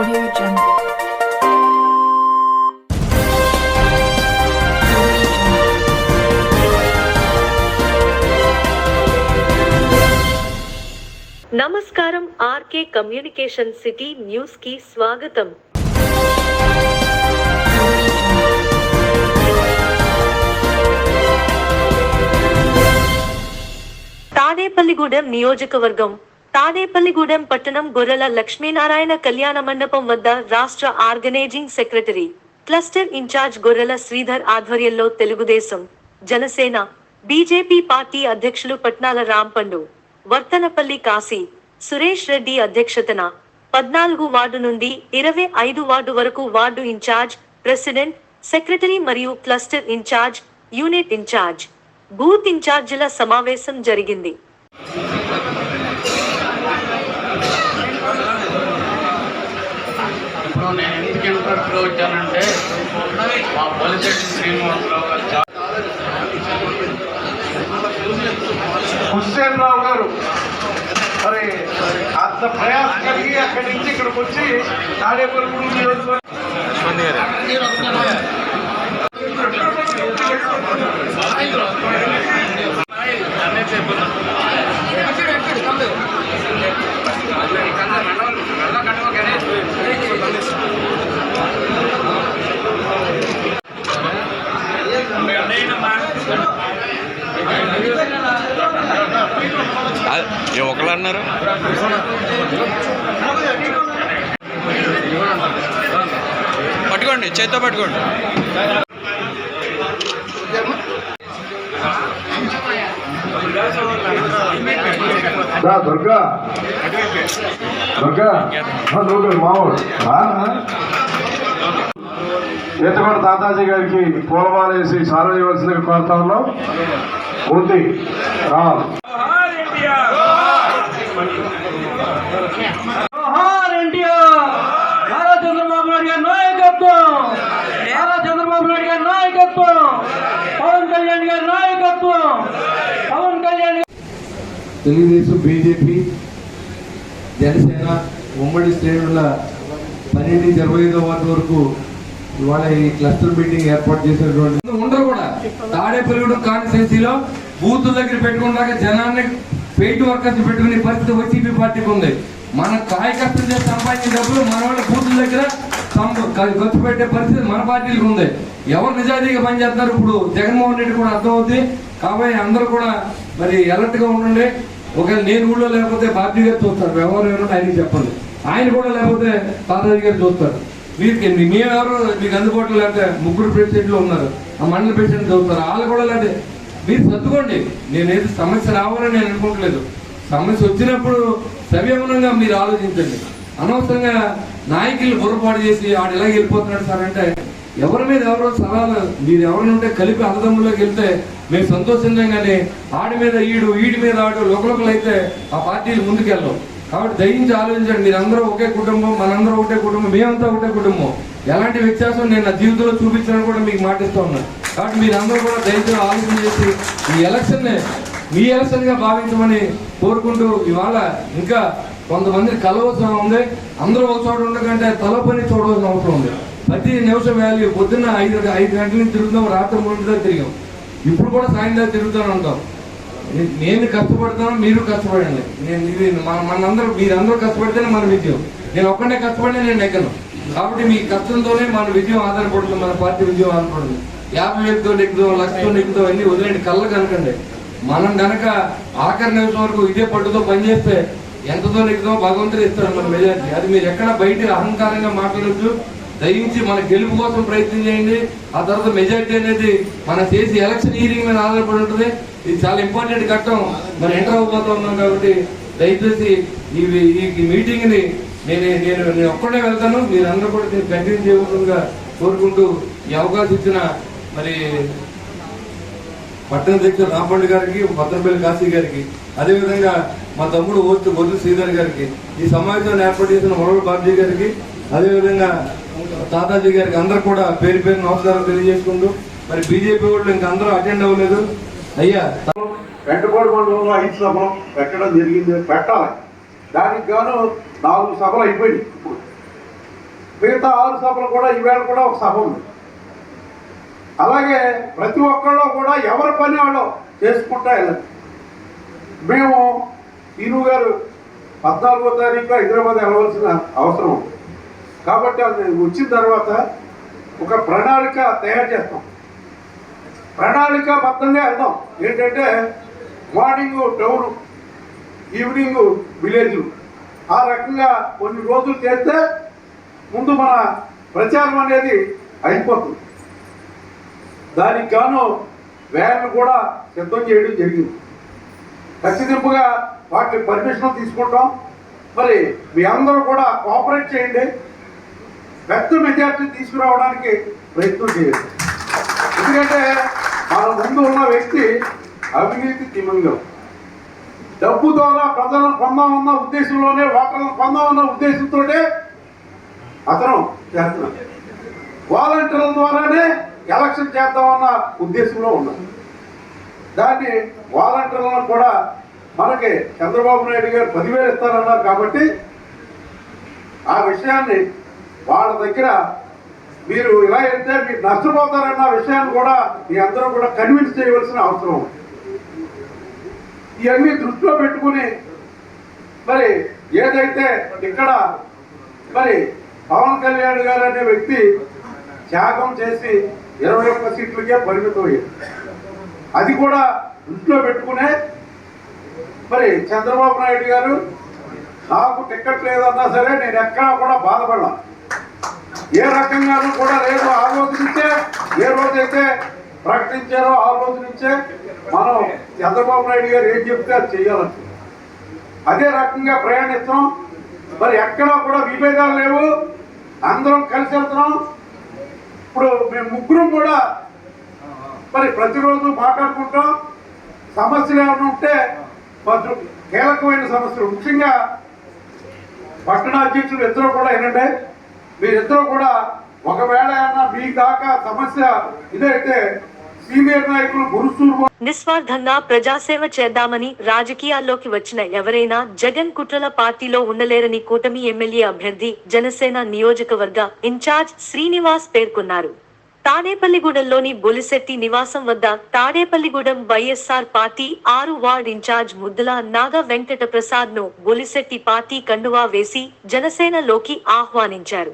Audio Jungle. నమస్కారం RK communication city news కి స్వాగతం. తాడేపల్లిగూడెం నియోజకవర్గం తాడేపల్లిగూడెం పట్టణం గొర్రెల లక్ష్మీనారాయణ కళ్యాణ మండపం వద్ద రాష్ట్ర ఆర్గనైజింగ్ సెక్రటరీ క్లస్టర్ ఇన్ఛార్జ్ గొర్రెల శ్రీధర్ ఆధ్వర్యంలో తెలుగుదేశం, జనసేన, బీజేపీ పార్టీ అధ్యక్షులు పట్నాల రాంపండు, వర్తనపల్లి కాశీ, సురేష్ రెడ్డి అధ్యక్షతన 14 వార్డు నుండి 25 వార్డు వరకు వార్డు ఇన్ఛార్జ్, ప్రెసిడెంట్, సెక్రటరీ మరియు cluster incharge, unit incharge, booth ఇన్ఛార్జీల సమావేశం జరిగింది. హుస్సేన్ రావు గారు మరి అంత ప్రయాసం కలిగి అక్కడి నుంచి ఇక్కడికి వచ్చి తాడేపల్లిగూడెం నియోజకవర్గం ఒకళ్ళు అన్నారు. పట్టుకోండి, చేత్తో పట్టుకోండి. దుర్గా దుర్గా మామూలు ఎత్తుగడ తాతాజీ గారికి పూలమాలేసి సారం ఇవ్వాల్సిందిగా కోరుతా ఉన్నాం. ఉంది చంద్రబాబు నాయుడు గారి నాయకత్వం, చంద్రబాబు నాయుడు గారి నాయకత్వం, పవన్ కళ్యాణ్ గారి నాయకత్వం, పవన్ కళ్యాణ్. తెలుగుదేశం, బీజేపీ, జనసేన ఉమ్మడి శ్రేణుల 12-25 వార్డు వరకు ఇవాళ ఈ క్లస్టర్ మీటింగ్ ఏర్పాటు చేసినటువంటి ఉండరు కూడా తాడేపల్లిగూడెం కాన్స్టిట్యున్సీలో బూతుల దగ్గర పెట్టుకున్నాక జనాన్ని పెయింట్ వర్కర్స్ పెట్టుకునే పరిస్థితి వైసీపీ పార్టీకి ఉంది. మన కార్యకర్తలు చేసి సంపాదించిన డబ్బులు మన వాళ్ళ బూతుల దగ్గర ఖర్చు పెట్టే పరిస్థితి మన పార్టీలకు ఉంది. ఎవరు నిజాయితీగా పనిచేస్తున్నారు ఇప్పుడు జగన్మోహన్ రెడ్డి కూడా అర్థమవుతుంది. కాబట్టి అందరూ కూడా మరి అలర్ట్ గా ఉండండి. ఒకవేళ నేను ఊళ్ళో లేకపోతే బాబ్జీ గారు చూస్తారు, ఎవరు ఎవరు ఆయనకి చెప్పండి. ఆయన కూడా లేకపోతే తాతాజీ గారు చూస్తారు. మేమెవరు మీకు అందుబాటులో లేకపోతే 3 ప్రెసిడెంట్లు ఉన్నారు, ఆ మండల ప్రెసిడెంట్ చదువుతారు, వాళ్ళు కూడా లేకపోతే మీరు సర్దుకోండి. నేనేది సమస్య రావాలని నేను అనుకోవట్లేదు. సమస్య వచ్చినప్పుడు సవ్యమనంగా మీరు ఆలోచించండి. అనవసరంగా నాయకులు బుర్రపాటు చేసి ఆడు ఇలా వెళ్ళిపోతున్నాడు సార్ అంటే ఎవరి మీద ఎవరో సలహాలు మీరు ఎవరైనా ఉంటే కలిపి అన్నదమ్ముల్లోకి వెళ్తే మేము సంతోషించాం. కానీ ఆడి మీద ఈడి మీద ఆడు లోకలోకలు అయితే ఆ పార్టీలు ముందుకెళ్ళవు. కాబట్టి దయించి ఆలోచించండి. మీరందరూ ఒకే కుటుంబం, మనందరూ ఒకటే కుటుంబం, మేమంతా ఒకటే కుటుంబం. ఎలాంటి వ్యత్యాసం నేను నా జీవితంలో చూపించాలని కూడా మీకు మాటిస్తూ ఉన్నాను. కాబట్టి మీరందరూ కూడా దయచేసి ఆలోచన చేసి ఈ ఎలక్షన్ని మీ ఎలక్షన్ గా భావించమని కోరుకుంటూ, ఇవాళ ఇంకా కొంతమంది కలవలసిన ఉంది. అందరూ ఒక చోట ఉండకంటే తల పని చూడవలసిన అవసరం ఉంది. ప్రతి నిమిషం వాల్యూ. పొద్దున్న 5 గంటల నుంచి తిరుగుతాం, రాత్రి 3 గంటల తిరిగాం, ఇప్పుడు కూడా సాయంత్రం తిరుగుతూనే ఉంటాం. నేను కష్టపడతాను, మీరు కష్టపడండి. మనందరూ మీరందరూ కష్టపడితేనే మన విజయం. నేను ఒక్కడే కష్టపడినా నేను ఎక్కను. కాబట్టి మీ కష్టంతోనే మన విజయం ఆధారపడుతుంది, మన పార్టీ విజయం ఆధారపడుతుంది. 50,000తో నెక్కుతాం, 1,00,000తో నెక్కుతాం అన్ని వదిలేండి, కళ్ళ కనకండి. మనం కనుక ఆఖరి నిమిషం వరకు ఇదే పట్టుతో పనిచేస్తే ఎంతతో నెక్కుతామో భగవంతుడు ఇస్తాడు మన మెజారిటీ. అది మీరు ఎక్కడ బయట అహంకారంగా మాట్లాడొచ్చు. దయించి మన గెలుపు కోసం ప్రయత్నం చేయండి. ఆ తర్వాత మెజారిటీ అనేది మనం చేసి ఎలక్షన్ హీరింగ్ మీద ఆధారపడి ఉంటుంది. ఇది చాలా ఇంపార్టెంట్ ఘట్టం, మనం ఎంటర్ అవ్వబోతూ ఉన్నాం. కాబట్టి దయచేసి ఈ మీటింగ్ ని నేను ఒక్కడే వెళ్తాను, మీరందరూ కూడా కంటిన్యూ చేయవలసిందిగా కోరుకుంటూ ఈ అవకాశం ఇచ్చిన మరి పట్టణ అధ్యక్షుడు రాంపండు గారికి, భద్రపల్లి కాశీ గారికి, అదేవిధంగా మా తమ్ముడు గొర్రెల శ్రీధర్ గారికి, ఈ సమావేశాన్ని ఏర్పాటు చేసిన మొరవల బాబ్జీ గారికి, అదేవిధంగా తాతాజీ గారికి అందరూ కూడా పేరు పేరు నమస్కారం తెలియజేసుకుంటూ, మరి బీజేపీ వాళ్ళు ఇంకా అందరూ అటెండ్ అవ్వలేదు. అయ్యా వెంటకోట మండలంలో 5 సభలు పెట్టడం జరిగింది, పెట్టాలి. దానికి గాను 4 సభలు అయిపోయింది. ఇప్పుడు మిగతా 6 సభలు కూడా ఈవేళ కూడా ఒక సభ ఉంది. అలాగే ప్రతి ఒక్కళ్ళు కూడా ఎవరి పని వాళ్ళు చేసుకుంటా వెళ్ళండి. మేము ఈను గారు 14వ తారీఖు హైదరాబాద్ వెళ్ళవలసిన అవసరం ఉంది కాబట్టి అది వచ్చిన తర్వాత ఒక ప్రణాళిక తయారు చేస్తాం. ప్రణాళికాబద్ధంగా వెళ్దాం. ఏంటంటే మార్నింగ్ టౌన్, ఈవినింగ్ విలేజ్, ఆ రకంగా కొన్ని రోజులు చేస్తే ముందు మన ప్రచారం అనేది అయిపోతుంది. దానికి గాను వ్యాన్ కూడా సిద్ధం చేయడం జరిగింది. ఖచ్చితంగా వాటి పర్మిషన్ తీసుకుంటాం. మరి మీ అందరూ కూడా కోఆపరేట్ చేయండి. పెద్ద మెజార్టీ తీసుకురావడానికి ప్రయత్నం చేయండి. ఎందుకంటే మన ముందు ఉన్న వ్యక్తి అవినీతి తిమింగం. డబ్బు ద్వారా ప్రజలను పొందామన్న ఉద్దేశంలోనే, ఓటర్లను పొందామన్న ఉద్దేశంతో అతను చేస్తున్నాడు. వాలంటీర్ల ద్వారానే ఎలక్షన్ చేద్దామన్న ఉద్దేశంలో ఉన్నాడు. దాన్ని వాలంటీర్లను కూడా మనకి చంద్రబాబు నాయుడు గారు 10,000 ఇస్తారన్నారు కాబట్టి ఆ విషయాన్ని వాళ్ళ దగ్గర మీరు ఇలా వెళ్తే మీరు నష్టపోతారన్న విషయాన్ని కూడా మీ అందరూ కూడా కన్విన్స్ చేయవలసిన అవసరం ఉంది. ఇవన్నీ దృష్టిలో పెట్టుకుని మరి ఏదైతే ఇక్కడ మరి పవన్ కళ్యాణ్ గారు అనే వ్యక్తి త్యాగం చేసి 21 సీట్లకే పరిమితం అయ్యారు. అది కూడా దృష్టిలో పెట్టుకునే మరి చంద్రబాబు నాయుడు గారు నాకు టికెట్ లేదన్నా సరే నేను ఎక్కడా కూడా బాధపడలా. ఏ రకంగానూ కూడా లేదు. ఆ రోజు నుంచే, ఏ రోజైతే ప్రకటించారో ఆ రోజు నుంచే మనం చంద్రబాబు నాయుడు గారు ఏం చెప్తే అది చెయ్యాలని అదే రకంగా ప్రయాణిస్తాం. మరి ఎక్కడా కూడా విభేదాలు లేవు. అందరం కలిసి వెళ్తున్నాం. ఇప్పుడు మేము ముగ్గురం కూడా మరి ప్రతిరోజు మాట్లాడుకుంటాం. సమస్యలు ఏమైనా ఉంటే కొంచెం కీలకమైన సమస్యలు, ముఖ్యంగా పట్టణ అధ్యక్షులు ఇద్దరు కూడా ఏంటంటే మీరిద్దరూ కూడా ఒకవేళ ఏమన్నా మీ దాకా సమస్య ఇదైతే సీనియర్ నాయకులు గురుసూరు నిస్వార్థంగా ప్రజాసేవ చేద్దామని రాజకీయాల్లోకి వచ్చిన ఎవరైనా జగన్ కుట్రల పార్టీలో ఉండలేరని కూటమి ఎమ్మెల్యే అభ్యర్థి జనసేన నియోజకవర్గ ఇన్ఛార్జ్ శ్రీనివాస్ పేర్కొన్నారు. తాడేపల్లిగూడెంలోని బొలిశెట్టి నివాసం వద్ద Tadepalligudem YSR party 6 ward incharge Muddula Naga Venkata Prasad ను బొలిశెట్టి పార్టీ కండువా వేసి జనసేనలోకి ఆహ్వానించారు.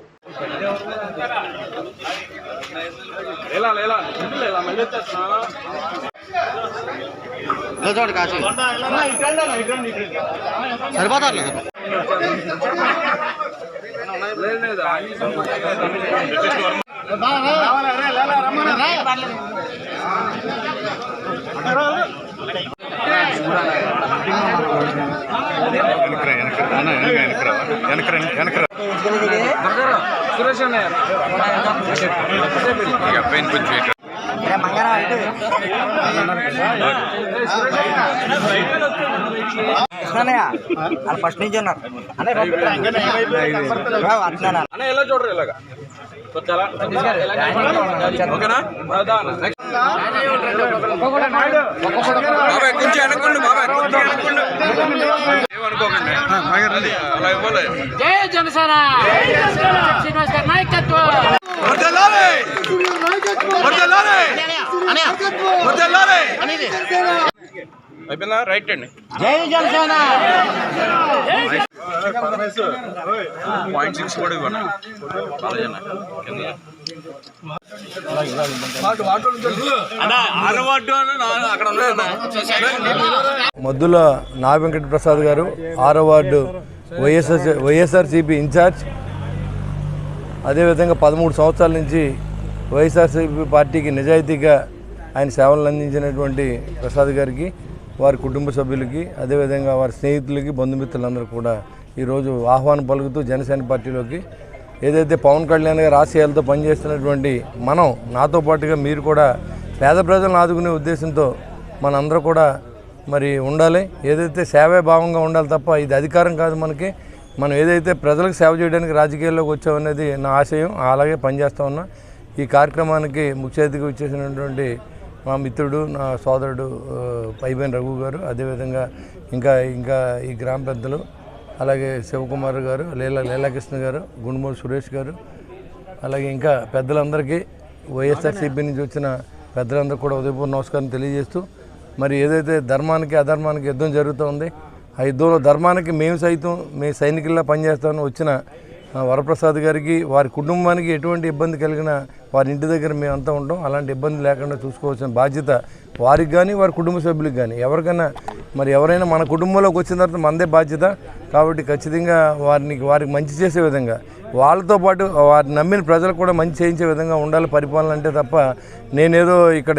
ఫస్ట్ నుంచి ఉన్నారు ఎలా చూడరు ఇలాగా కొంచెం అనుకోండి బాబాయ్, ఏమనుకోకండి. అలా ఇవ్వాలి. జై జనసేన శ్రీనివాస్ గారి నాయకత్వం. అయిపోయిందా? రైట్ అండి. జై జనసేన. 0.6 కూడా ఇవ్వండి. మద్దుల నా వెంకట ప్రసాద్ గారు 6వ వార్డు వైఎస్ఆర్సీపీ ఇన్ఛార్జ్. అదేవిధంగా 13 సంవత్సరాల నుంచి వైఎస్ఆర్సీపీ పార్టీకి నిజాయితీగా ఆయన సేవలు అందించినటువంటి ప్రసాద్ గారికి, వారి కుటుంబ సభ్యులకి, అదేవిధంగా వారి స్నేహితులకి, బంధుమిత్రులందరూ కూడా ఈరోజు ఆహ్వానం పలుకుతూ జనసేన పార్టీలోకి ఏదైతే పవన్ కళ్యాణ్ గారి ఆశయాలతో పనిచేస్తున్నటువంటి మనం, నాతో పాటుగా మీరు కూడా పేద ప్రజలను ఆదుకునే ఉద్దేశంతో మనందరూ కూడా మరి ఉండాలి. ఏదైతే సేవే భావంగా ఉండాలి తప్ప ఇది అధికారం కాదు. మనకి మనం ఏదైతే ప్రజలకు సేవ చేయడానికి రాజకీయాల్లోకి వచ్చామనేది నా ఆశయం. అలాగే పనిచేస్తూ ఉన్నా. ఈ కార్యక్రమానికి ముఖ్య అతిథిగా వచ్చేసినటువంటి మా మిత్రుడు, నా సోదరుడు పైబేన్ రఘు గారు, అదేవిధంగా ఇంకా ఈ గ్రామ పెద్దలు, అలాగే శివకుమార్ గారు, లీలాకృష్ణ గారు, గుండుమూడి సురేష్ గారు, అలాగే ఇంకా పెద్దలందరికీ వైఎస్ఆర్సీపీ నుంచి వచ్చిన పెద్దలందరూ కూడా ఉదయపూర్వ నమస్కారం తెలియజేస్తూ, మరి ఏదైతే ధర్మానికి అధర్మానికి యుద్ధం జరుగుతోంది, ఆ యుద్ధంలో ధర్మానికి మేము సైనికుల్లా పనిచేస్తామని వచ్చిన వరప్రసాద్ గారికి, వారి కుటుంబానికి ఎటువంటి ఇబ్బంది కలిగినా వారి ఇంటి దగ్గర మేమంతా ఉంటాం. అలాంటి ఇబ్బంది లేకుండా చూసుకోవాల్సిన బాధ్యత వారికి కానీ వారి కుటుంబ సభ్యులకు కానీ ఎవరికైనా, మరి ఎవరైనా మన కుటుంబంలోకి వచ్చిన తర్వాత మనదే బాధ్యత. కాబట్టి ఖచ్చితంగా వారికి మంచి చేసే విధంగా, వాళ్ళతో పాటు వారిని నమ్మిన ప్రజలకు కూడా మంచి చేయించే విధంగా ఉండాలి పరిపాలన అంటే తప్ప, నేనేదో ఇక్కడ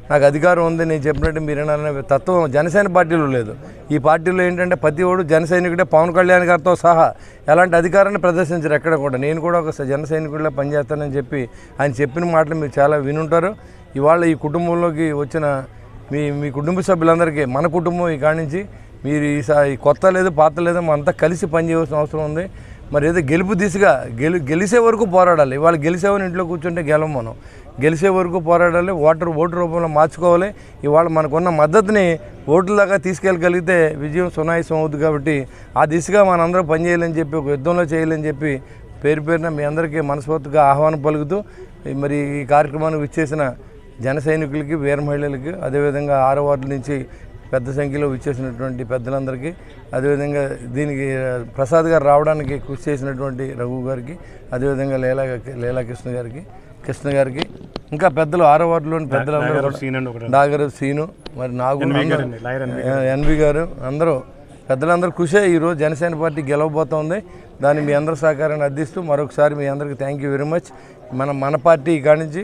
నాకు అధికారం ఉంది నేను చెప్పినట్టు మీరేననే తత్వం జనసేన పార్టీలో లేదు. ఈ పార్టీలో ఏంటంటే ప్రతి ఒడు జన సైనికుడే, పవన్ కళ్యాణ్ గారితో సహా ఎలాంటి అధికారాన్ని ప్రదర్శించరు ఎక్కడ కూడా. నేను కూడా ఒక జన సైనికుడిలా పనిచేస్తానని చెప్పి ఆయన చెప్పిన మాటలు మీరు చాలా వినుంటారు. ఇవాళ ఈ కుటుంబంలోకి వచ్చిన మీ కుటుంబ సభ్యులందరికీ, మన కుటుంబం ఈ కాడి నుంచి మీరు ఈ కొత్త లేదు పాత లేదు అంతా కలిసి పనిచేయాల్సిన అవసరం ఉంది. మరి ఏదో గెలుపు దిశగా గెలిచే వరకు పోరాడాలి. ఇవాళ గెలిచేవని ఇంట్లో కూర్చుంటే గెలవం మనం. గెలిచే వరకు పోరాడాలి, ఓటు రూపంలో మార్చుకోవాలి. ఇవాళ మనకున్న మద్దతుని ఓట్లలాగా తీసుకెళ్ళగలిగితే విజయం సునాయాసం అవుతుంది. కాబట్టి ఆ దిశగా మనందరూ పనిచేయాలని చెప్పి, ఒక యుద్ధంలో చేయాలని చెప్పి పేరున మీ అందరికీ మనస్ఫూర్తిగా ఆహ్వానం పలుకుతూ, మరి ఈ కార్యక్రమానికి విచ్చేసిన జన సైనికులకి, వీర మహిళలకి, అదేవిధంగా 6వ వార్డు నుంచి పెద్ద సంఖ్యలో విచ్చేసినటువంటి పెద్దలందరికీ, అదేవిధంగా దీనికి ప్రసాద్ గారు రావడానికి కృషి చేసినటువంటి రఘు గారికి, అదేవిధంగా లీలాకృష్ణ గారికి, ఇంకా పెద్దలు 6వ వార్డులోని పెద్దలందరూ, డాగర్ సీను, మరి నాగు, ఎన్వి గారు, పెద్దలందరూ కృషే ఈరోజు జనసేన పార్టీ గెలవబోతోంది. దాన్ని మీ అందరి సహకారాన్ని అందిస్తూ మరొకసారి మీ అందరికీ థ్యాంక్ యూ వెరీ మచ్. మన పార్టీ ఇక్కడి నుంచి,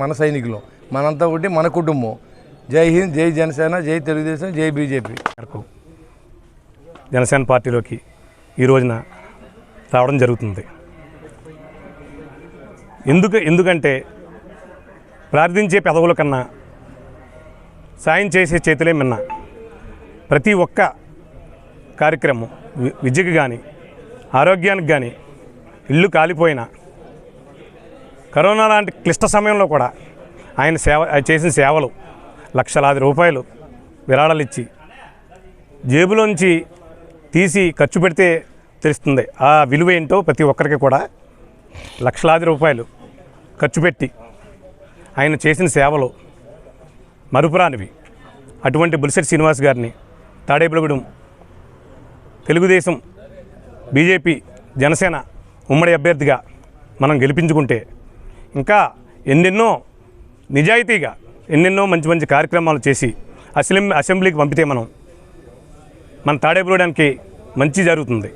మన సైనికులు, మనంతా ఒకటి, మన కుటుంబం. జై హింద్, జై జనసేన, జై తెలుగుదేశం, జై బీజేపీ. జనసేన పార్టీలోకి ఈ రోజున రావడం జరుగుతుంది. ఎందుకంటే ప్రార్థించే పెదవుల కన్నా సాయం చేసే చేతులే మిన్న. ప్రతి ఒక్క కార్యక్రమం, విద్యకు కానీ ఆరోగ్యానికి కానీ, ఇల్లు కాలిపోయినా, కరోనా లాంటి క్లిష్ట సమయంలో కూడా ఆయన చేసిన సేవలు, లక్షలాది రూపాయలు విరాళాలు ఇచ్చి జేబులోంచి తీసి ఖర్చు పెడితే తెలుస్తుంది ఆ విలువ ఏంటో. ప్రతి ఒక్కరికి కూడా లక్షలాది రూపాయలు ఖర్చు పెట్టి ఆయన చేసిన సేవలు మరుపురానివి. అటువంటి బొలిశెట్టి శ్రీనివాస్ గారిని తాడేపల్లిగూడెం తెలుగుదేశం, బీజేపీ, జనసేన ఉమ్మడి అభ్యర్థిగా మనం గెలిపించుకుంటే ఇంకా ఎన్నెన్నో నిజాయితీగా ఎన్నెన్నో మంచి కార్యక్రమాలు చేసి అసెంబ్లీకి పంపితే మన తాడేపల్లిగూడెంకి మంచి జరుగుతుంది.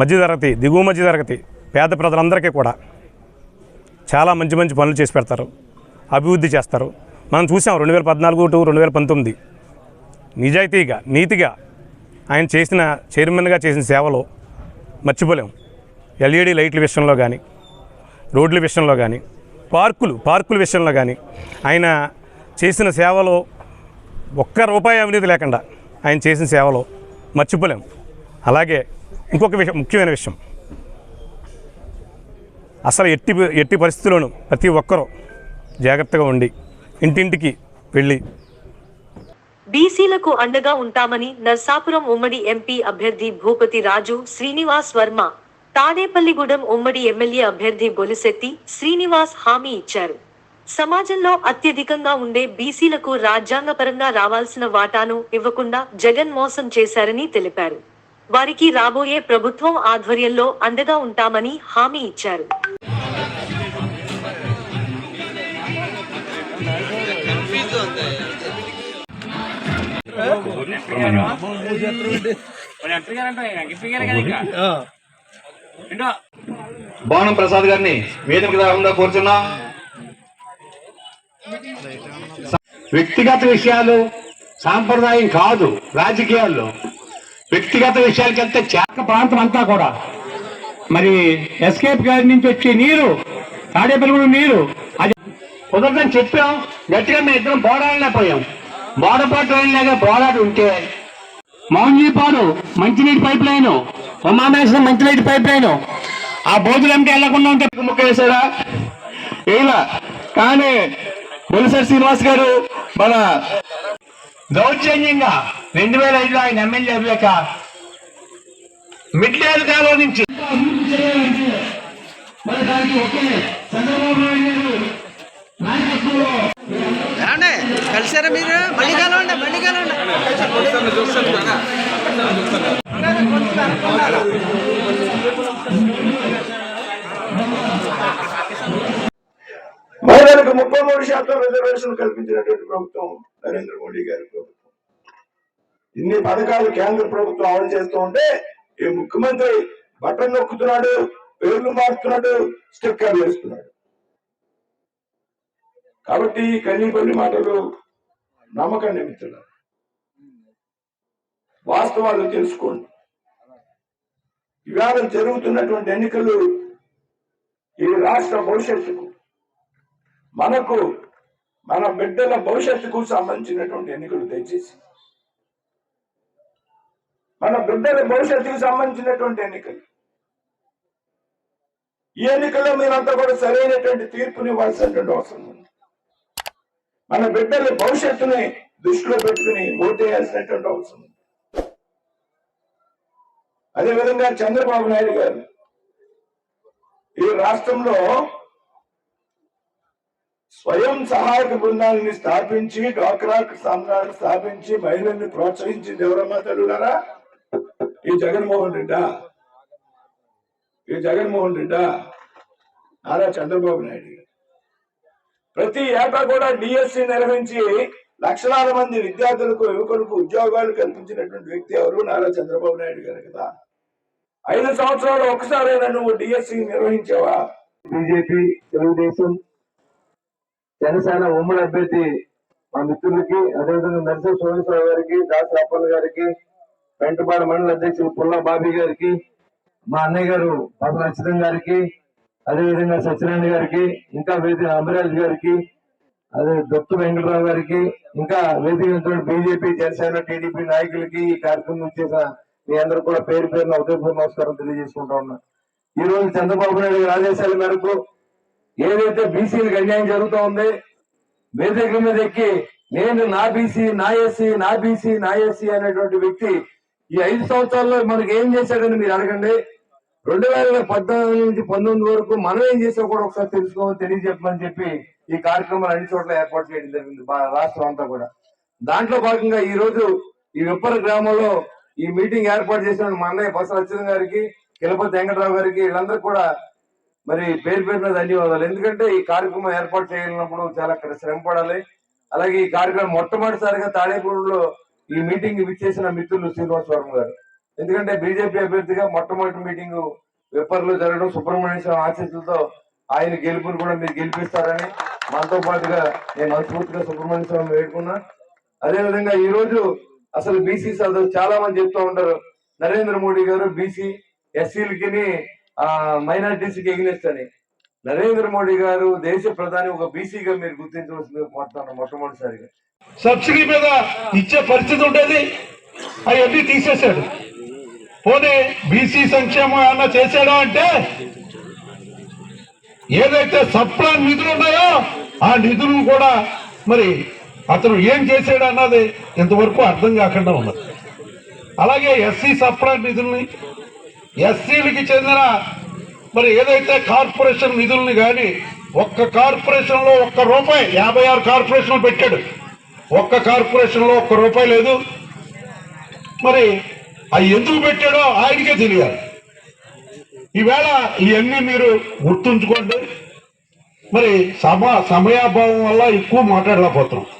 మధ్యతరగతి, దిగువ మధ్యతరగతి పేద ప్రజలందరికీ కూడా చాలా మంచి పనులు చేసి పెడతారు, అభివృద్ధి చేస్తారు. మనం చూసాం 2014 to 2019 నిజాయితీగా, నీతిగా ఆయన చైర్మన్గా చేసిన సేవలు మర్చిపోలేం. ఎల్ఈడి లైట్ల విషయంలో కానీ, రోడ్ల విషయంలో కానీ, పార్కుల విషయంలో కానీ ఆయన చేసిన సేవలు, ఒక్క రూపాయి అవినీతి లేకుండా ఆయన చేసిన సేవలు మర్చిపోలేం. అలాగే ఇంకొక ముఖ్యమైన విషయం, అసలు ఎట్టి పరిస్థితుల్లోనూ ప్రతి ఒక్కరూ జాగ్రత్తగా ఉండి ఇంటింటికి వెళ్ళి బీసీలకు అండగా ఉంటామని నర్సాపురం ఉమ్మడి ఎంపీ అభ్యర్థి భూపతి రాజు శ్రీనివాస్ వర్మ, తాడేపల్లిగూడెం ఉమ్మడి ఎమ్మెల్యే అభ్యర్థి బొలిశెట్టి శ్రీనివాస్ హామీ ఇచ్చారు. సమాజంలో అత్యధికంగా ఉండే బీసీలకు రాజ్యాంగపరంగా రావాల్సిన వాటాను ఇవ్వకుండా జగన్ మోసం చేశారని తెలిపారు. వారికి రాబోయే ప్రభుత్వం ఆధ్వర్యంలో అండగా ఉంటామని హామీ ఇచ్చారు. బాణం ప్రసాద్ గారిని వేదికకు రాకుండా కోరుచున్నాం. వ్యక్తిగత విషయాలు సాంప్రదాయం కాదు. రాజకీయాల్లో వ్యక్తిగత విషయాలకి వెళ్తే చాక ప్రాంతం అంతా కూడా మరి ఎస్కేప్ గారి నుంచి వచ్చే నీరు, తాడేపల్లిగూడెం నీరు అది కుదరదని చెప్పాం. గట్టిగా మేము ఇద్దరం పోరాడలేకపోయాం. బోడపాటు రైలులాగా పోరాడు ఉంటే మౌంజీపాడు మంచినీటి పైప్ లైన్, ఉమామేశ్వరం మంచినీటి పైప్ లైన్, ఆ బోధులంటే వెళ్లకుండా ఉంటే ముక్క వేసాడా ఇలా. కానీ బొలిశెట్టి శ్రీనివాస్ గారు మన దౌర్జన్యంగా 2005లో ఆయన ఎమ్మెల్యే అయ్యాక మిడ్లేరు కాలం నుంచి మరి దానికి ఒకే చంద్రబాబు నాయుడు గారు నాయకత్వంలో కలిసారా మీరు? మళ్ళీ కలవండి, మళ్ళీ కలవండి. మహిళలకు 33% రిజర్వేషన్ కల్పించినటువంటి ప్రభుత్వం నరేంద్ర మోడీ గారి ప్రభుత్వం. ఇన్ని పథకాలు కేంద్ర ప్రభుత్వం అమలు చేస్తూ ఉంటే ఈ ముఖ్యమంత్రి బటన్ నొక్కుతున్నాడు, పేర్లు మారుతున్నాడు, స్టిక్కర్లు వేస్తున్నాడు. కాబట్టి కన్నీపల్లి మాటలు నమ్మకండి మిత్రులు, వాస్తవాలు తెలుసుకోండి. ఇవాళ జరుగుతున్నటువంటి ఎన్నికలు ఈ రాష్ట్ర భవిష్యత్తుకు, మనకు, మన బిడ్డల భవిష్యత్తుకు సంబంధించినటువంటి ఎన్నికలు. దయచేసి మన బిడ్డల భవిష్యత్తుకు సంబంధించినటువంటి ఎన్నికలు. ఈ ఎన్నికల్లో మీరంతా కూడా సరైనటువంటి తీర్పునివ్వాల్సినటువంటి అవసరం ఉంది. మన బిడ్డల భవిష్యత్తుని దృష్టిలో పెట్టుకుని ఓటేయాల్సినటువంటి అవసరం ఉంది. అదేవిధంగా చంద్రబాబు నాయుడు గారు ఈ రాష్ట్రంలో స్వయం సహాయక బృందాలని స్థాపించి, డ్వాక్రా సంఘాలను స్థాపించి, మహిళల్ని ప్రోత్సహించింది ఎవరమ్మా తల్లులారా? ఈ జగన్మోహన్ రెడ్డా, నారా చంద్రబాబు నాయుడు గారు. ప్రతి ఏటా కూడా డిఎస్సి నిర్వహించి లక్షలాది మంది విద్యార్థులకు, యువకులకు ఉద్యోగాలు కల్పించినటువంటి వ్యక్తి ఎవరు? నారా చంద్రబాబు నాయుడు గారు కదా. 5 సంవత్సరాలు ఒకసారైనా నువ్వు డిఎస్సి నిర్వహించావా? బీజేపీ, తెలుగుదేశం, జనసేన ఉమ్మడి అభ్యర్థి మా మిత్రులకి, అదేవిధంగా నరసింహ సోమేశ్వరరావు గారికి, దాస అప్పన్న గారికి, పెంటపాడ మండల అధ్యక్షులు పుల్లా బాబీ గారికి, మా అన్నయ్య గారు పసల అచ్యుతం గారికి, అదేవిధంగా సత్యనారాయణ గారికి, ఇంకా వేదిక అమరాజ్ గారికి, అదే దొత్తు వెంకటరావు గారికి, ఇంకా వేదిక బీజేపీ, జనసేన, టీడీపీ నాయకులకి, ఈ కార్యక్రమం చేసిన మీ అందరూ కూడా పేరు పేరున ఉదయపూర్వ నమస్కారం తెలియజేసుకుంటా ఉన్నా. ఈ రోజు చంద్రబాబు నాయుడు గారి ఆదేశాల మేరకు ఏదైతే బీసీలకు అన్యాయం జరుగుతూ ఉంది, వేదిక మీద ఎక్కి నేను నా బీసీ, నా ఎస్సీ, నా బీసీ, నా ఎస్సీ అనేటువంటి వ్యక్తి ఈ 5 సంవత్సరాల్లో మనకి ఏం చేశాడని మీరు అడగండి. 2014 నుంచి 19 వరకు మనం ఏం చేసాం కూడా ఒకసారి తెలుసుకోమని తెలియజెప్పమని చెప్పి ఈ కార్యక్రమాలు అన్ని చోట్ల ఏర్పాటు చేయడం జరిగింది, రాష్ట్రం అంతా కూడా. దాంట్లో భాగంగా ఈ రోజు ఈ విప్పర గ్రామంలో ఈ మీటింగ్ ఏర్పాటు చేసిన మా అన్నయ్య పసల అచ్యుతం గారికి, కిలపతి వెంకటరావు గారికి, వీళ్ళందరూ కూడా మరి పేరు పేరున ధన్యవాదాలు. ఎందుకంటే ఈ కార్యక్రమం ఏర్పాటు చేయనప్పుడు చాలా శ్రమ పడాలి. అలాగే ఈ కార్యక్రమం మొట్టమొదటిసారిగా తాడేపూడిలో ఈ మీటింగ్ విచ్చేసిన మిత్రులు శ్రీనివాసవరం గారు. ఎందుకంటే బీజేపీ అభ్యర్థిగా మొట్టమొదటి మీటింగ్ విప్పర్లో జరగడం, సుబ్రహ్మణ్య స్వామి ఆశీస్సులతో ఆయన గెలుపుని కూడా మీరు గెలిపిస్తారని మనతో పాటుగా నేను మనస్ఫూర్తిగా సుబ్రహ్మణ్య స్వామి వేడుకున్నా. అదేవిధంగా ఈ రోజు అసలు బీసీ సోదరులు చాలా మంది చెప్తూ ఉంటారు, నరేంద్ర మోడీ గారు బీసీ, ఎస్సీలకి, మైనారిటీస్కి ఎగ్నెస్ట్ అని. నరేంద్ర మోడీ గారు దేశ ప్రధాని ఒక బీసీగా మీరు గుర్తించవలసిందిగా కోరుతాను. మొట్టమొదటిసారిగా సబ్సిడీ మీద ఇచ్చే పరిస్థితి ఉండేది, అవన్నీ తీసేశాడు. పోనీ బీసీ సంక్షేమం ఏమన్నా చేశాడా అంటే, ఏదైతే సప్లాన్ నిధులు ఉన్నాయో ఆ నిధులను కూడా మరి అతను ఏం చేశాడు అన్నది ఇంతవరకు అర్థం కాకుండా ఉన్నది. అలాగే ఎస్సీ సప్లాన్ నిధుల్ని, ఎస్సీలకి చెందిన మరి ఏదైతే కార్పొరేషన్ నిధుల్ని కానీ ఒక్క కార్పొరేషన్ లో ₹1, 56 కార్పొరేషన్లు పెట్టాడు, ఒక్క కార్పొరేషన్ లో ₹1 లేదు. మరి అవి ఎందుకు పెట్టాడో ఆయనకే తెలియాలి. ఈవేళ ఇవన్నీ మీరు గుర్తుంచుకోండి. మరి సమయాభావం వల్ల ఎక్కువ మాట్లాడలేకపోతున్నాం.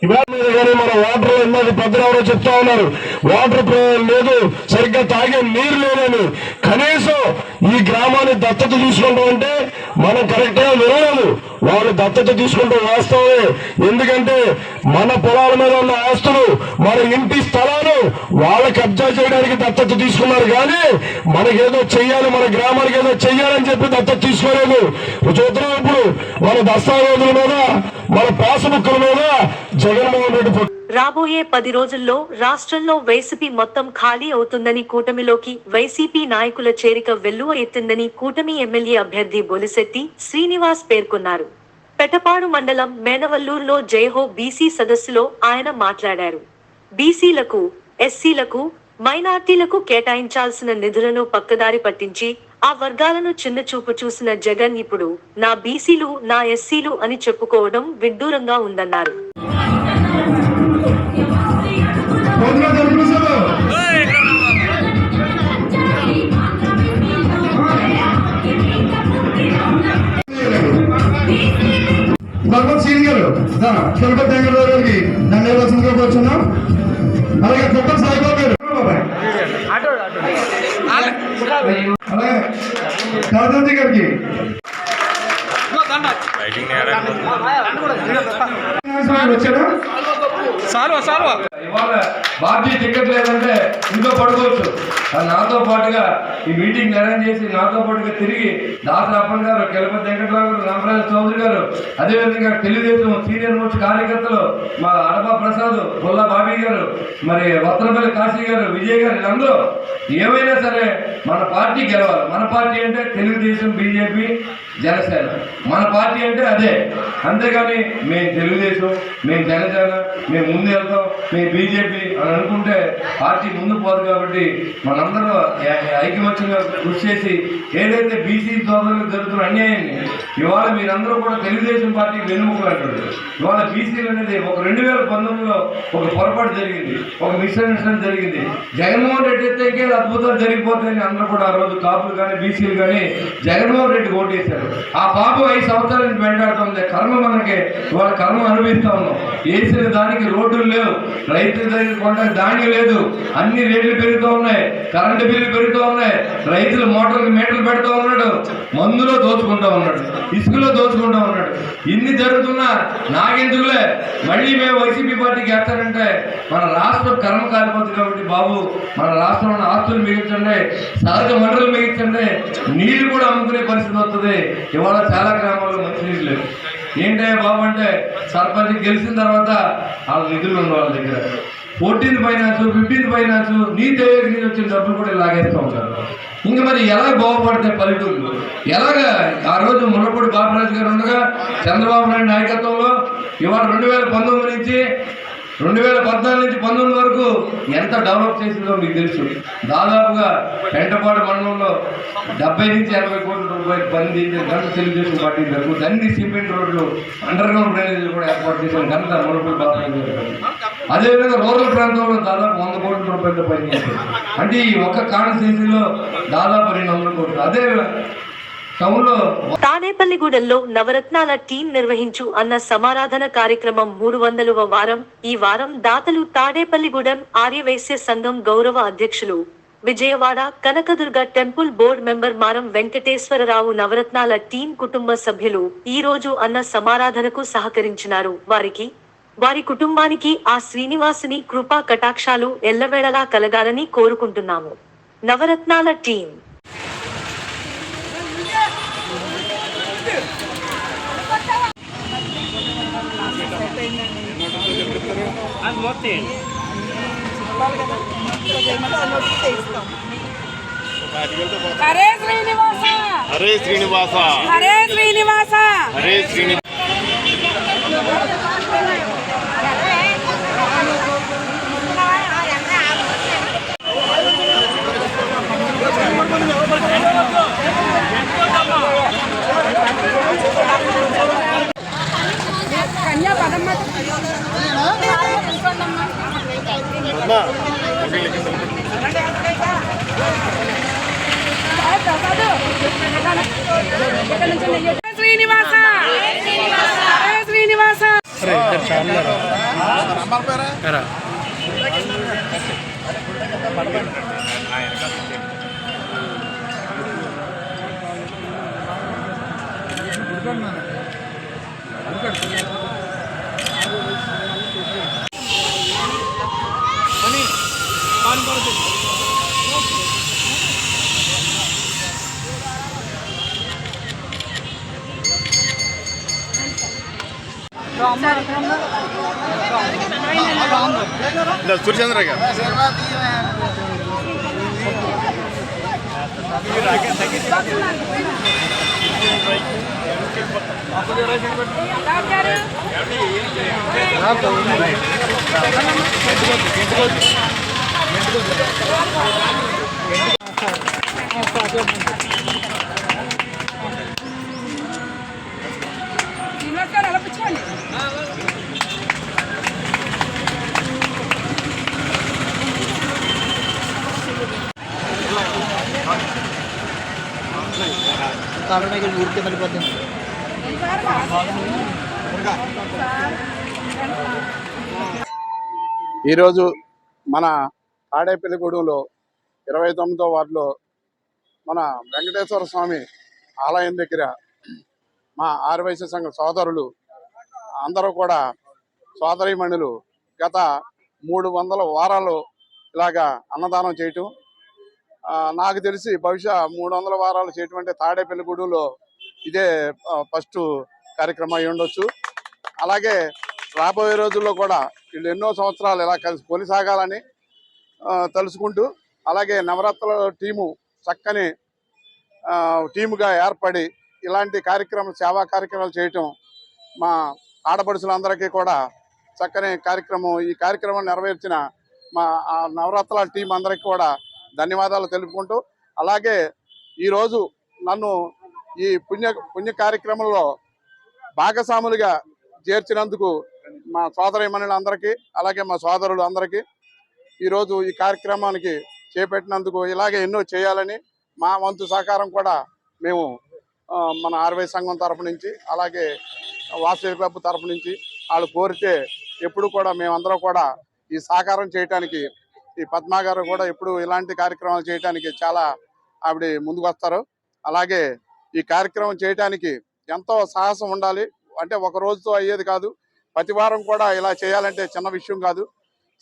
ఇవాళ మీద కానీ మన వాటర్ ఉన్నది పెద్దలు ఎవరో చెప్తా ఉన్నారు, వాటర్ లేదు, సరిగ్గా తాగే నీరు లేదని. కనీసం ఈ గ్రామాన్ని దత్తత తీసుకుంటాం అంటే మనం కరెక్ట్ గా వినలేదు. వాళ్ళు దత్తత తీసుకుంటూ వాస్తవమే, ఎందుకంటే మన పొలాల మీద ఉన్న ఆస్తులు, మన ఇంటి స్థలాలు వాళ్ళ కబ్జా చేయడానికి దత్తత తీసుకున్నారు. కానీ మనకేదో చెయ్యాలి, మన గ్రామానికి ఏదో చెయ్యాలని చెప్పి దత్తత తీసుకోలేదు. చూద్దాం ఇప్పుడు మన దస్తావేజుల మీద, మన పాస్బుక్ల మీద జగన్మోహన్ రెడ్డి. రాబోయే 10 రోజుల్లో రాష్ట్రంలో వైసీపీ మొత్తం ఖాళీ అవుతుందని, కూటమిలోకి వైసీపీ నాయకుల చేరిక వెల్లువ ఎత్తిందని కూటమి ఎమ్మెల్యే అభ్యర్థి బొలిశెట్టి శ్రీనివాస్ పేర్కొన్నారు. పెటపాడు మండలం మేనవల్లూరులో జయహో బీసీ సదస్సులో ఆయన మాట్లాడారు. బీసీలకు, ఎస్సీలకు మైనార్టీలకు కేటాయించాల్సిన నిధులను పక్కదారి పట్టించి ఆ వర్గాలను చిన్నచూపు చూసిన జగన్ ఇప్పుడు నా బీసీలు, నా ఎస్సీలు అని చెప్పుకోవడం విడ్డూరంగా ఉందన్నారు. భగవత్ శ్రీ గారు తిరుపతి వెంకటరావు గారికి ధన్యవాదాలు కూర్చున్నాం. అలాగే కుప్ప సాయిబాబు గారు, అలాగే రాజాజీ గారికి వచ్చాడు. ఇవాళ బాధ్యత టికెట్ లేదంటే ఇంట్లో పడుకోవచ్చు. నాతో పాటుగా ఈ మీటింగ్ అరేంజ్ చేసి నాతో పాటుగా తిరిగి దాసరి అప్పన్ గారు, కెలపతి వెంకటరావు గారు, రామరాజు చౌదరి గారు, అదేవిధంగా తెలుగుదేశం సీనియర్ మోస్ట్ కార్యకర్తలు మా అడబా ప్రసాద్, బొల్లా బాబీ గారు, మరి వత్తనపల్లి కాశీ గారు, విజయ్ గారు, వీళ్ళందరూ ఏమైనా సరే మన పార్టీ గెలవాలి. మన పార్టీ అంటే తెలుగుదేశం, బీజేపీ, జనసేన. మన పార్టీ అంటే అదే. అంతేగాని మేము తెలుగుదేశం, మేము జనసేన, మేము ముందు వెళ్తాం, మేము బీజేపీ అని అనుకుంటే పార్టీ ముందుకు పోదు. కాబట్టి మనందరూ ఐకమత్యంగా కృషి చేసి ఏదైతే బీసీ సోదరులకు జరుగుతున్న అన్యాయాన్ని ఇవాళ మీరందరూ కూడా తెలుగుదేశం పార్టీకి వెన్నుముకలు అంటారు. ఇవాళ బీసీలు అనేది ఒక 2019లో ఒక పొరపాటు జరిగింది, ఒక మిస్అండర్స్టాండింగ్ జరిగింది. జగన్మోహన్ రెడ్డి ఎత్తేకే అద్భుతాలు జరిగిపోతాయని అందరూ కూడా ఆ రోజు కాపులు కానీ బీసీలు కానీ జగన్మోహన్ రెడ్డి ఓటేశారు. ఆ పాపం 5 సంవత్సరాల నుంచి వెంటాడుతుంది. కర్మ మనకి ఇవాళ కర్మ అనుభవిస్తా ఉన్నాం. వేసిన దానికి రోడ్డులు లేవు, రైతుల దగ్గర కొనడానికి ధాన్యం లేదు, అన్ని రేట్లు పెరుగుతూ ఉన్నాయి, కరెంటు బిల్లు పెరుగుతూ ఉన్నాయి, రైతులు మోటార్కి మీటర్లు పెడుతూ ఉన్నాడు, మందులో దోచుకుంటూ ఉన్నాడు, ఇసుకలో దోచుకుంటూ ఉన్నాడు. ఇన్ని జరుగుతున్నా నాకెందుకులే మళ్ళీ మేము వైసీపీ పార్టీకి వేస్తారంటే మన రాష్ట్రం కర్మ కాలిపోతుంది. కాబట్టి బాబు మన రాష్ట్రంలో ఆస్తులు మిగిల్చండి, సహజ వనరులు మిగిల్చండి, నీళ్లు కూడా అమ్ముకునే పరిస్థితి వస్తుంది. ఇవాళ చాలా గ్రామాల్లో మంచినీళ్ళు లేవు. ఏంటయ్యా బాబు అంటే సర్పంచ్ గెలిచిన తర్వాత వాళ్ళ నిధులు ఉన్న వాళ్ళ దగ్గర 14th ఫైనాన్స్, 15th ఫైనాన్స్, నీతి ఆయోగ్ నుంచి వచ్చిన డబ్బులు కూడా లాగేస్తూ ఉంటారు. ఇంకా మరి ఎలా బాగుపడతాయి పల్లెటూళ్ళు? ఎలాగా ఆ రోజు ముళ్ళపూడి బాబురాజు గారు ఉండగా చంద్రబాబు నాయుడు నాయకత్వంలో ఇవాళ 2019 నుంచి 2014 నుంచి 19 వరకు ఎంత డెవలప్ చేసిందో మీకు తెలుసు. దాదాపుగా పెంటపాడు మండలంలో 70 నుంచి 80 కోట్ల రూపాయలు పని ఘనత తెలుగుదేశం పార్టీ జరుగుతుంది. అన్ని సిమెంట్ రోడ్లు, అండర్ గ్రౌండ్ డ్రైనేజీలు కూడా ఏర్పాటు చేసిన ఘనత మునుపటి బాబు. అదేవిధంగా రూరల్ ప్రాంతంలో దాదాపు 100 కోట్ల రూపాయలతో పనిచేశారు. అంటే ఈ ఒక్క కాన్స్టిట్యూన్సీలో దాదాపు 200 కోట్లు. అదే తాడేపల్లిగూడెంలో నవరత్నాల టీం నిర్వహించు అన్న సమారాధన కార్యక్రమం 300వ వారం. ఈ వారం దాతలు తాడేపల్లిగూడెం ఆర్యవైశ్య సంఘం గౌరవ అధ్యక్షులు, Vijayawada Kanakadurga temple board member మారం వెంకటేశ్వరరావు, నవరత్నాల టీం కుటుంబ సభ్యులు ఈ రోజు అన్న సమారాధనకు సహకరించినారు. వారి కుటుంబానికి ఆ శ్రీనివాసుని కృపా కటాక్షాలు ఎల్లవేళలా కలగాలని కోరుకుంటున్నాము. నవరత్నాల టీం. హరే శ్రీనివాస, హరే శ్రీనివాస, హరే శ్రీనివాస, హరే శ్రీనివాస. కన్యా పదమ్మ శ్రీనివాస, శ్రీనివాస. సూర్యచంద్ర గారు శ్రీనివాస్ గారు అలా కూర్చోండి. ఈరోజు మన తాడేపల్లిగూడెంలో 29వ వార్డులో మన వెంకటేశ్వర స్వామి ఆలయం దగ్గర మా ఆర్యవైశ్య సంఘ సోదరులు అందరూ కూడా సోదరీమణులు గత 300 వారాలు ఇలాగా అన్నదానం చేయటం, నాకు తెలిసి బహుశా 300 వారాలు చేయటం అంటే తాడేపల్లిగూడెంలో ఇదే ఫస్ట్ కార్యక్రమం అయి ఉండొచ్చు. అలాగే రాబోయే రోజుల్లో కూడా వీళ్ళు ఎన్నో సంవత్సరాలు ఇలా కలిసి కొనసాగాలని తలుచుకుంటూ, అలాగే నవరాత్రుల టీము చక్కని టీముగా ఏర్పడి ఇలాంటి సేవా కార్యక్రమాలు చేయటం మా ఆడపడుచులందరికీ కూడా చక్కని ఈ కార్యక్రమం నెరవేర్చిన మా నవరాత్రుల టీం అందరికీ కూడా ధన్యవాదాలు తెలుపుకుంటూ, అలాగే ఈరోజు నన్ను ఈ పుణ్య కార్యక్రమంలో భాగస్వాములుగా చేర్చినందుకు మా సోదరీమణులందరికీ, అలాగే మా సోదరులు అందరికీ ఈరోజు ఈ కార్యక్రమానికి చేపట్టినందుకు ఇలాగే ఎన్నో చేయాలని మా వంతు సహకారం కూడా మేము మన ఆర్యవైశ్య సంఘం తరపు నుంచి, అలాగే వాసవి క్లబ్ తరపు నుంచి వాళ్ళు కోరితే ఎప్పుడు కూడా మేమందరం కూడా ఈ సహకారం చేయడానికి, ఈ పద్మా గారు కూడా ఎప్పుడు ఇలాంటి కార్యక్రమాలు చేయడానికి చాలా ఆవిడ ముందుకు వస్తారు. అలాగే ఈ కార్యక్రమం చేయడానికి ఎంతో సాహసం ఉండాలి. అంటే ఒక రోజుతో అయ్యేది కాదు, ప్రతి వారం కూడా ఇలా చేయాలంటే చిన్న విషయం కాదు.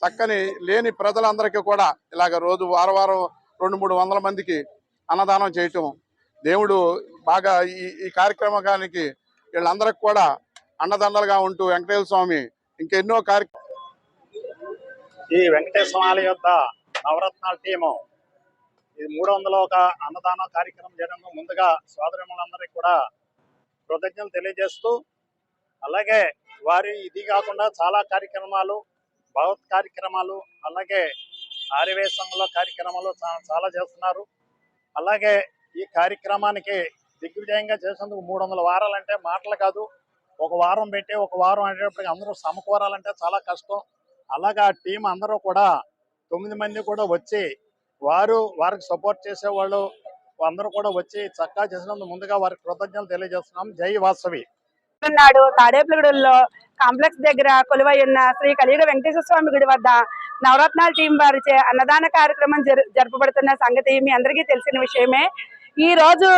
చక్కని లేని ప్రజలందరికీ కూడా ఇలాగ రోజు వారం 200-300 మందికి అన్నదానం చేయటం, దేవుడు బాగా ఈ కార్యక్రమానికి వీళ్ళందరికీ కూడా అండదండలుగా ఉంటూ వెంకటేశ్వర స్వామి ఇంకెన్నో ఈ వెంకటేశ్వర ఆలయం యొక్క నవరత్నాల టీము ఇది 300వ అన్నదానం కార్యక్రమం చేయడంలో ముందుగా సోదరులందరికీ కూడా కృతజ్ఞతలు తెలియజేస్తూ, అలాగే వారి ఇది కాకుండా చాలా కార్యక్రమాలు, భగవత్ కార్యక్రమాలు, అలాగే ఆర్యవైశ్య సంఘంలో కార్యక్రమాలు చాలా చేస్తున్నారు. అలాగే ఈ కార్యక్రమానికి దిగ్విజయంగా చేసేందుకు 300 వారాలంటే మాటలు కాదు. ఒక వారం పెట్టి ఒక వారం అనేటప్పటికి అందరూ సమకూరాలంటే చాలా కష్టం. అలాగే ఆ టీం అందరూ కూడా 9 మంది కూడా వచ్చి వారికి సపోర్ట్ చేసేవాళ్ళు అందరూ కూడా వచ్చి చక్కగా చేసినందుకు ముందుగా వారికి కృతజ్ఞతలు తెలియజేస్తున్నాం. జై వాసవి. నాడు తాడేపల్లిగూడెంలో కాంప్లెక్స్ దగ్గర కొలువై ఉన్న శ్రీ కలియుగ వెంకటేశ్వర స్వామి గుడి వద్ద నవరత్నాల టీం వారిచే అన్నదాన కార్యక్రమం జరుపబడుతున్న సంగతి మీ అందరికీ తెలిసిన విషయమే. ఈ రోజు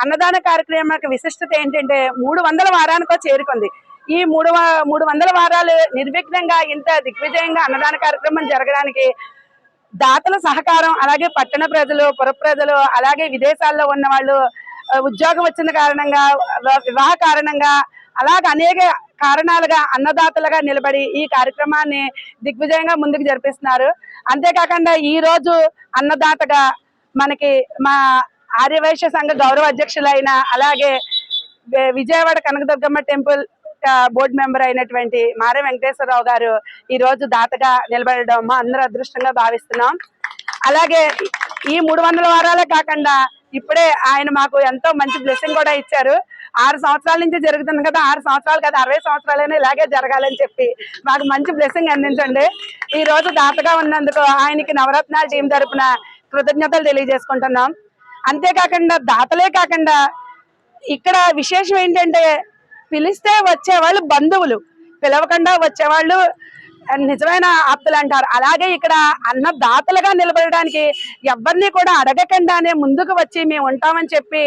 అన్నదాన కార్యక్రమానికి విశిష్టత ఏంటంటే 300 వారానికో చేరుకుంది. ఈ 300 వారాలు నిర్విఘ్నంగా ఇంత దిగ్విజయంగా అన్నదాన కార్యక్రమం జరగడానికి దాతల సహకారం, అలాగే పట్టణ ప్రజలు, పుర ప్రజలు, అలాగే విదేశాల్లో ఉన్న వాళ్ళు, ఉద్యోగం వచ్చిన కారణంగా, వివాహ కారణంగా, అలాగే అనేక కారణాలుగా అన్నదాతలుగా నిలబడి ఈ కార్యక్రమాన్ని దిగ్విజయంగా ముందుకు జరిపిస్తున్నారు. అంతేకాకుండా ఈ రోజు అన్నదాతగా మనకి మా ఆర్యవైశ్య సంఘ గౌరవ అధ్యక్షులైన, అలాగే Vijayawada Kanakadurgamma temple board member అయినటువంటి మారే వెంకటేశ్వరరావు గారు ఈ రోజు దాతగా నిలబడడం మా అందరూ అదృష్టంగా భావిస్తున్నాం. అలాగే ఈ 300 వారాలే కాకుండా ఇప్పుడే ఆయన మాకు ఎంతో మంచి బ్లెస్సింగ్ కూడా ఇచ్చారు. 6 సంవత్సరాల నుంచి జరుగుతుంది కదా, 6 సంవత్సరాలు కదా 60 సంవత్సరాలైనా ఇలాగే జరగాలని చెప్పి మాకు మంచి బ్లెస్సింగ్ అందించండి. ఈ రోజు దాతగా ఉన్నందుకు ఆయనకి నవరత్నాల టీం తరపున కృతజ్ఞతలు తెలియజేసుకుంటున్నాం. అంతేకాకుండా దాతలే కాకుండా ఇక్కడ విశేషం ఏంటంటే పిలిస్తే వచ్చేవాళ్ళు బంధువులు, పిలవకుండా వచ్చేవాళ్ళు నిజమైన ఆప్తులు అంటారు. అలాగే ఇక్కడ అన్నదాతలుగా నిలబడడానికి ఎవరిని కూడా అడగకుండానే ముందుకు వచ్చి మేము ఉంటామని చెప్పి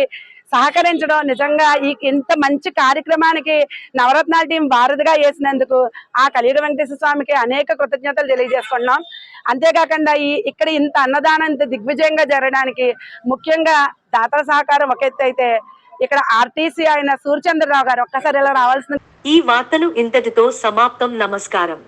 సహకరించడం నిజంగా ఇంత మంచి కార్యక్రమానికి నవరత్నాల టీం వారధిగా వేసినందుకు ఆ కలియుగ వెంకటేశ్వర స్వామికి అనేక కృతజ్ఞతలు తెలియజేసుకున్నాం. అంతేకాకుండా ఇక్కడ ఇంత అన్నదానం ఇంత దిగ్విజయంగా జరగడానికి ముఖ్యంగా దాతల సహకారం ఒక ఎత్తు అయితే, ఇక్కడ ఆర్టీసీ ఆయన సూర్యచంద్రరావు గారు ఒక్కసారి ఇలా రావాల్సిన. ఈ వార్తలు ఇంతటితో సమాప్తం. నమస్కారం.